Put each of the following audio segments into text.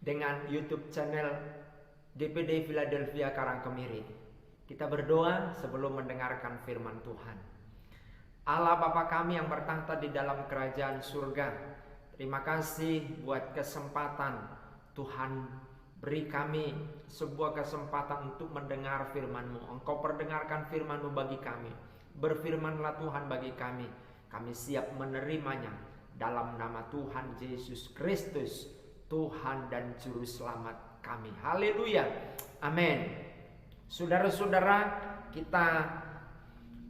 dengan YouTube channel DPD Philadelphia Karangkemiri. Kita berdoa sebelum mendengarkan firman Tuhan. Allah Bapa kami yang bertahta di dalam kerajaan surga, terima kasih buat kesempatan Tuhan beri kami sebuah kesempatan untuk mendengar firman-Mu. Engkau perdengarkan firman-Mu bagi kami. Berfirmanlah Tuhan bagi kami. Kami siap menerimanya dalam nama Tuhan Yesus Kristus, Tuhan dan Juru Selamat kami. Haleluya. Amin. Saudara-saudara, kita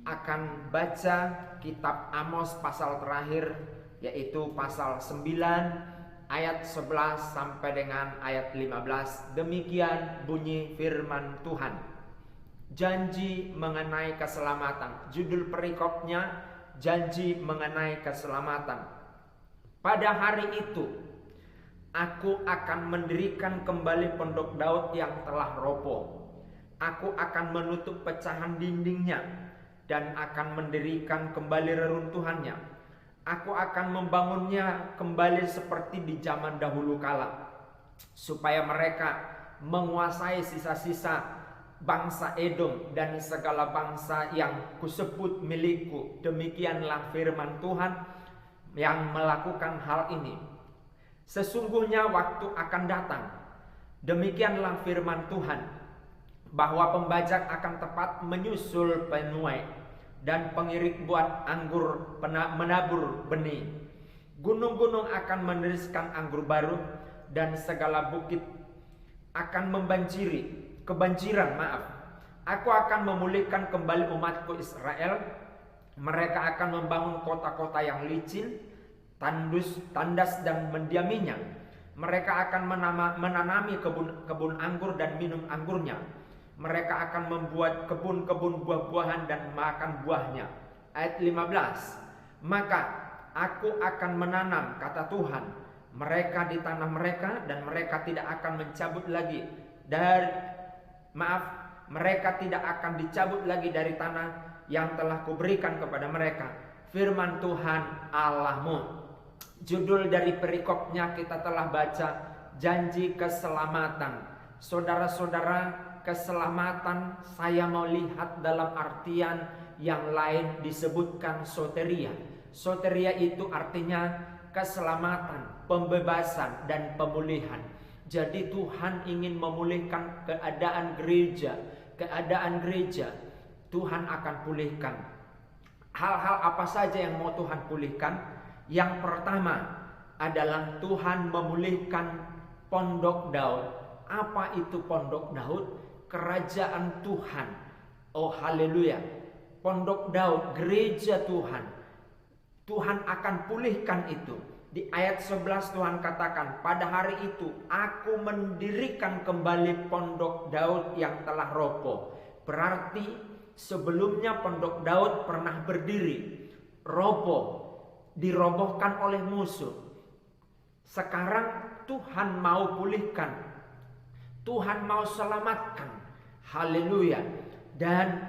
akan baca kitab Amos pasal terakhir, yaitu pasal 9 ayat 11 sampai dengan ayat 15. Demikian bunyi firman Tuhan. Janji mengenai keselamatan. Judul perikopnya, janji mengenai keselamatan. Pada hari itu, aku akan mendirikan kembali pondok Daud yang telah roboh. Aku akan menutup pecahan dindingnya dan akan mendirikan kembali reruntuhannya. Aku akan membangunnya kembali seperti di zaman dahulu kala, supaya mereka menguasai sisa-sisa bangsa Edom dan segala bangsa yang kusebut milikku. Demikianlah firman Tuhan yang melakukan hal ini. Sesungguhnya waktu akan datang, demikianlah firman Tuhan, bahwa pembajak akan tepat menyusul penuai dan pengirik buat anggur menabur benih. Gunung-gunung akan meneriskan anggur baru dan segala bukit akan kebanjiran. Aku akan memulihkan kembali umatku Israel. Mereka akan membangun kota-kota yang licin, tandas dan mendiaminya. Mereka akan menanami kebun anggur dan minum anggurnya. Mereka akan membuat kebun-kebun buah-buahan dan makan buahnya. Ayat 15. Maka aku akan menanam, kata Tuhan, mereka di tanah mereka, dan mereka tidak akan mencabut lagi mereka tidak akan dicabut lagi dari tanah yang telah kuberikan kepada mereka. Firman Tuhan Allahmu. Judul dari perikopnya kita telah baca, janji keselamatan. Saudara-saudara, keselamatan saya mau lihat dalam artian yang lain disebutkan soteria. Soteria itu artinya keselamatan, pembebasan dan pemulihan. Jadi Tuhan ingin memulihkan keadaan gereja. Tuhan akan pulihkan. Hal-hal apa saja yang mau Tuhan pulihkan? Yang pertama adalah Tuhan memulihkan pondok Daud. Apa itu pondok Daud? Kerajaan Tuhan. Oh haleluya. Pondok Daud, gereja Tuhan. Tuhan akan pulihkan itu. Di ayat 11 Tuhan katakan, pada hari itu aku mendirikan kembali pondok Daud yang telah roboh. Berarti sebelumnya pondok Daud pernah berdiri, roboh, dirobohkan oleh musuh. Sekarang Tuhan mau pulihkan, Tuhan mau selamatkan. Haleluya. Dan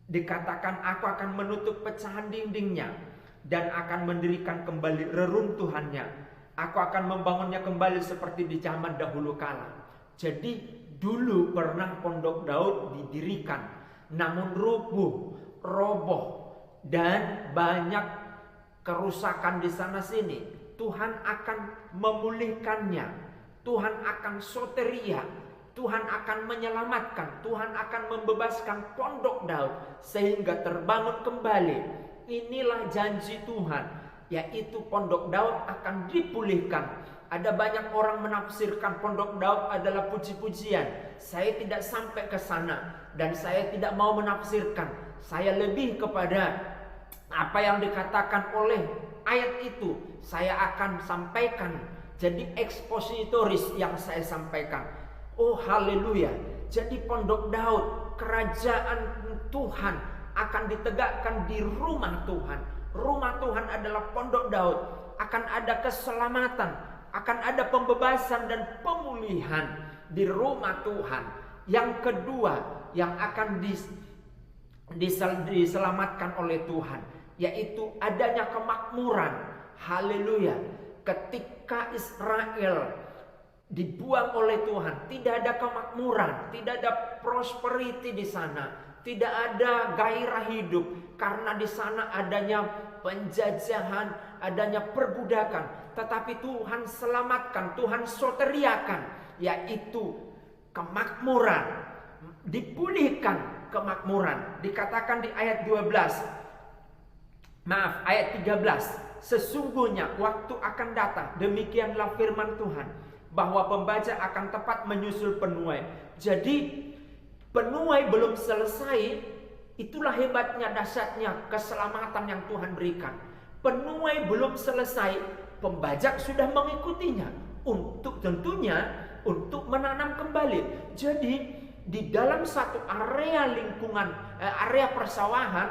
dikatakan aku akan menutup pecahan dindingnya dan akan mendirikan kembali reruntuhannya. Aku akan membangunnya kembali seperti di zaman dahulu kala. Jadi dulu pernah pondok Daud didirikan, namun roboh dan banyak kerusakan di sana sini. Tuhan akan memulihkannya. Tuhan akan soteria. Tuhan akan menyelamatkan. Tuhan akan membebaskan pondok Daud sehingga terbangun kembali. Inilah janji Tuhan, yaitu pondok Daud akan dipulihkan. Ada banyak orang menafsirkan pondok Daud adalah puji-pujian. Saya tidak sampai ke sana dan saya tidak mau menafsirkan. Saya lebih kepada apa yang dikatakan oleh ayat itu. Saya akan sampaikan. Jadi ekspositoris yang saya sampaikan. Oh haleluya. Jadi pondok Daud, kerajaan Tuhan akan ditegakkan di rumah Tuhan. Rumah Tuhan adalah pondok Daud. Akan ada keselamatan, akan ada pembebasan dan pemulihan di rumah Tuhan. Yang kedua yang akan diselamatkan oleh Tuhan, yaitu adanya kemakmuran. Haleluya. Ketika Israel dibuang oleh Tuhan. Tidak ada kemakmuran, tidak ada prosperity di sana, tidak ada gairah hidup, karena di sana adanya penjajahan, adanya perbudakan. Tetapi Tuhan selamatkan, Tuhan soteriakan, yaitu kemakmuran, dipulihkan kemakmuran. Dikatakan di ayat 12, ayat 13, sesungguhnya waktu akan datang, demikianlah firman Tuhan, bahwa pembaca akan tepat menyusul penuai. Jadi penuai belum selesai. Itulah hebatnya, dahsyatnya keselamatan yang Tuhan berikan. Penuai belum selesai, pembajak sudah mengikutinya, untuk tentunya untuk menanam kembali. Jadi di dalam satu area lingkungan, area persawahan,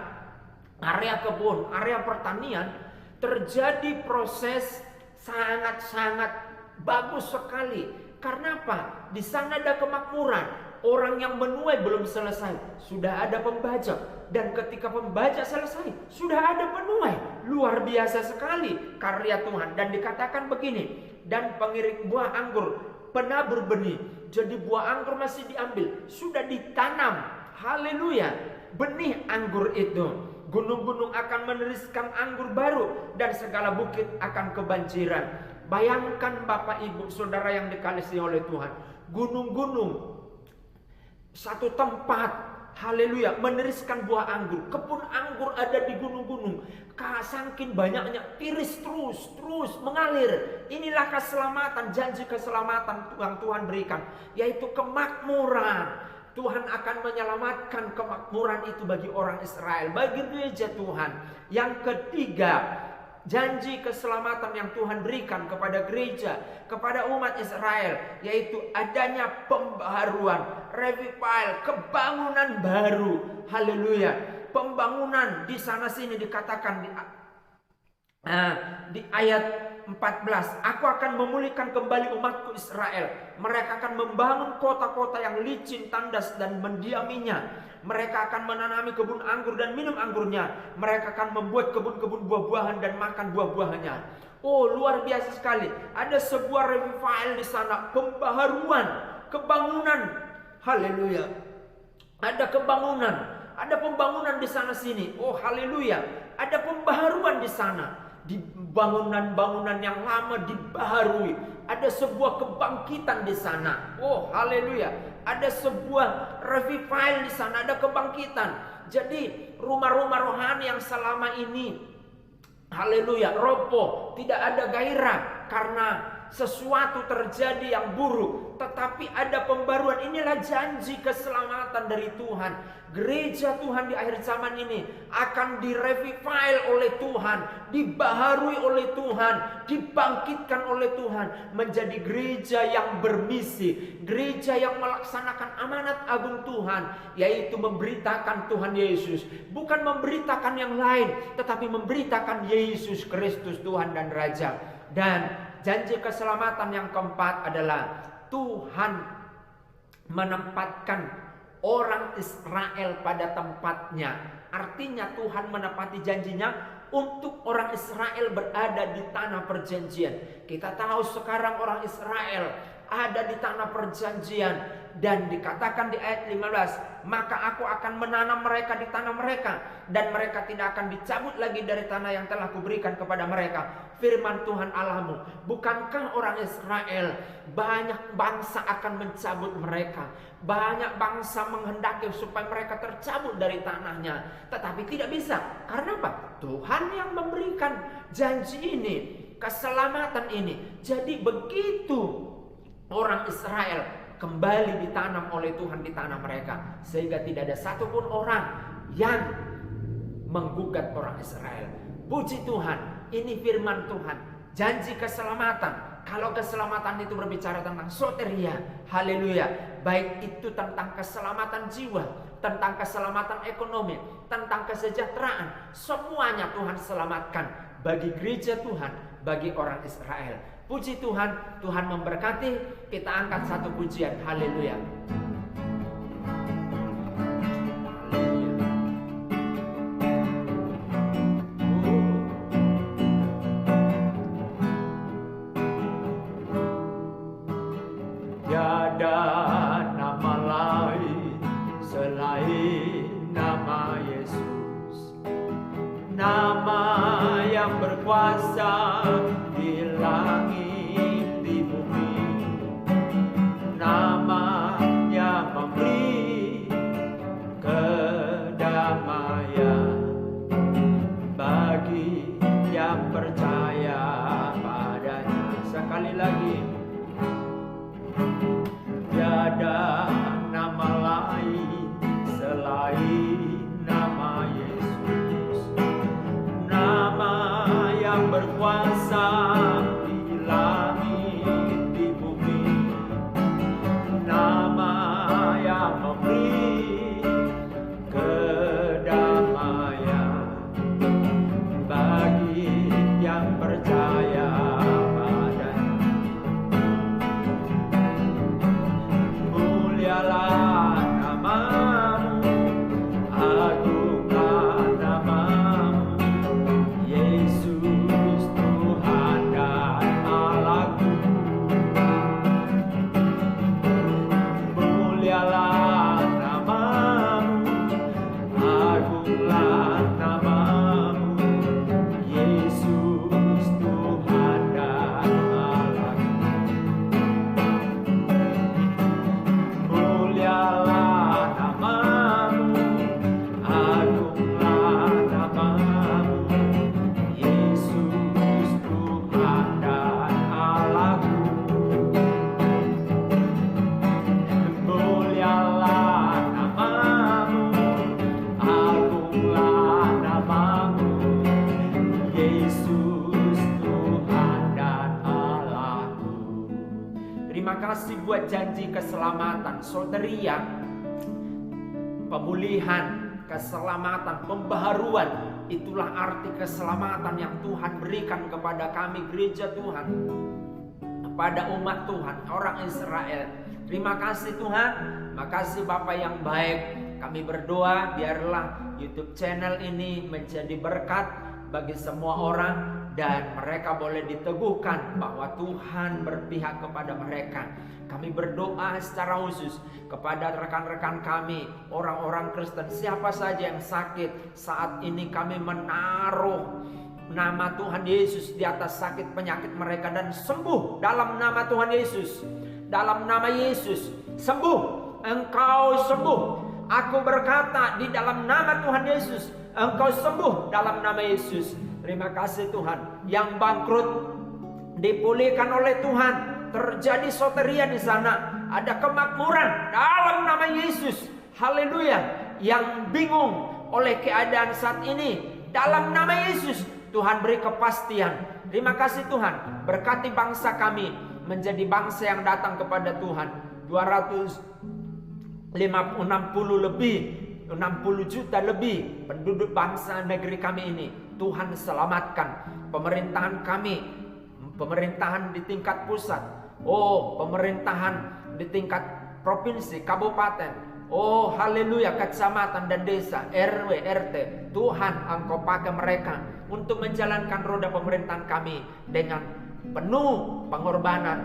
area kebun, area pertanian, terjadi proses sangat-sangat bagus sekali. Karena apa? Di sana ada kemakmuran. Orang yang menuai belum selesai, sudah ada pembajak. Dan ketika pembajak selesai, sudah ada penuai. Luar biasa sekali karya Tuhan. Dan dikatakan begini, dan pengirik buah anggur, penabur benih. Jadi buah anggur masih diambil, sudah ditanam. Haleluya. Benih anggur itu, gunung-gunung akan meneriskan anggur baru, dan segala bukit akan kebanjiran. Bayangkan Bapak Ibu Saudara yang dikasihi oleh Tuhan, gunung-gunung satu tempat, haleluya, meneriskan buah anggur. Kebun anggur ada di gunung-gunung, saking banyaknya, tiris terus mengalir. Inilah keselamatan, janji keselamatan yang Tuhan berikan, yaitu kemakmuran. Tuhan akan menyelamatkan kemakmuran itu bagi orang Israel, bagi gereja Tuhan. Yang ketiga, janji keselamatan yang Tuhan berikan kepada gereja, kepada umat Israel, yaitu adanya pembaharuan, revival, kebangunan baru. Haleluya. Pembangunan di sana sini dikatakan di ayat 14, aku akan memulihkan kembali umatku Israel. Mereka akan membangun kota-kota yang licin, tandas, dan mendiaminya. Mereka akan menanami kebun anggur dan minum anggurnya. Mereka akan membuat kebun-kebun buah-buahan dan makan buah-buahannya. Oh, luar biasa sekali. Ada sebuah revival di sana, pembaharuan, kebangunan. Haleluya. Ada kebangunan, ada pembangunan di sana sini. Oh, haleluya. Ada pembaharuan di sana. Di bangunan-bangunan yang lama dibaharui. Ada sebuah kebangkitan di sana. Oh, haleluya. Ada sebuah revival di sana, ada kebangkitan. Jadi rumah-rumah rohani yang selama ini, haleluya, roboh, tidak ada gairah karena sesuatu terjadi yang buruk, tetapi ada pembaruan. Inilah janji keselamatan dari Tuhan. Gereja Tuhan di akhir zaman ini akan direvival oleh Tuhan, dibaharui oleh Tuhan, dibangkitkan oleh Tuhan, menjadi gereja yang bermisi, gereja yang melaksanakan amanat agung Tuhan, yaitu memberitakan Tuhan Yesus. Bukan memberitakan yang lain, tetapi memberitakan Yesus Kristus Tuhan dan Raja. Dan janji keselamatan yang keempat adalah Tuhan menempatkan orang Israel pada tempatnya. Artinya Tuhan menepati janjinya untuk orang Israel berada di tanah perjanjian. Kita tahu sekarang orang Israel ada di tanah perjanjian. Dan dikatakan di ayat 15, maka aku akan menanam mereka di tanah mereka, dan mereka tidak akan dicabut lagi dari tanah yang telah kuberikan kepada mereka. Firman Tuhan Allahmu. Bukankah orang Israel, banyak bangsa akan mencabut mereka, banyak bangsa menghendaki supaya mereka tercabut dari tanahnya, tetapi tidak bisa. Karena apa? Tuhan yang memberikan janji ini, keselamatan ini. Jadi begitu orang Israel kembali ditanam oleh Tuhan di tanah mereka, sehingga tidak ada satupun orang yang menggugat orang Israel. Puji Tuhan, ini firman Tuhan, janji keselamatan. Kalau keselamatan itu berbicara tentang soteria, haleluya, baik itu tentang keselamatan jiwa, tentang keselamatan ekonomi, tentang kesejahteraan, semuanya Tuhan selamatkan bagi gereja Tuhan, bagi orang Israel. Puji Tuhan, Tuhan memberkati. Kita angkat satu pujian, haleluya. Tiada nama lain selain nama Yesus, nama yang berkuasa di langit di bumi, nama yang memberi kedamaian bagi yang percaya padanya. Sekali lagi, tiada nama lain selain nama Yesus, nama yang berkuasa di langit di bumi, nama yang memberi kedamaian bagi yang percaya padanya. Mulialah namamu, agunglah namamu, Yesus Tuhan dan Allahku. Mulialah namamu, agunglah namamu, Yesus Tuhan dan Allahku. Mulialah namamu, agunglah namamu, Yesus Tuhan dan Allahku. Mulialah namamu, agunglah namamu, Yesus Tuhan dan Allahku. Terima kasih buat janji keselamatan, soteria, pemulihan, keselamatan, pembaharuan. Itulah arti keselamatan yang Tuhan berikan kepada kami gereja Tuhan, kepada umat Tuhan, orang Israel. Terima kasih Tuhan. Makasih Bapa yang baik. Kami berdoa biarlah YouTube channel ini menjadi berkat bagi semua orang, dan mereka boleh diteguhkan bahwa Tuhan berpihak kepada mereka. Kami berdoa secara khusus kepada rekan-rekan kami, orang-orang Kristen, siapa saja yang sakit. Saat ini kami menaruh nama Tuhan Yesus di atas sakit penyakit mereka dan sembuh dalam nama Tuhan Yesus. Dalam nama Yesus, sembuh. Engkau sembuh. Aku berkata di dalam nama Tuhan Yesus, engkau sembuh dalam nama Yesus. Terima kasih Tuhan. Yang bangkrut dipulihkan oleh Tuhan. Terjadi soteria di sana. Ada kemakmuran dalam nama Yesus. Haleluya. Yang bingung oleh keadaan saat ini, dalam nama Yesus Tuhan beri kepastian. Terima kasih Tuhan. Berkati bangsa kami menjadi bangsa yang datang kepada Tuhan. 260 juta lebih penduduk bangsa negeri kami ini. Tuhan selamatkan pemerintahan kami, pemerintahan di tingkat pusat, pemerintahan di tingkat provinsi, kabupaten, haleluya, kecamatan dan desa, RW, RT. Tuhan, engkau pakai mereka untuk menjalankan roda pemerintahan kami dengan penuh pengorbanan,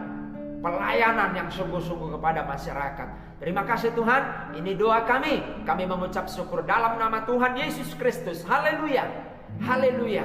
pelayanan yang sungguh-sungguh kepada masyarakat. Terima kasih Tuhan. Ini doa kami. Kami mengucap syukur dalam nama Tuhan Yesus Kristus. Haleluya. Haleluya.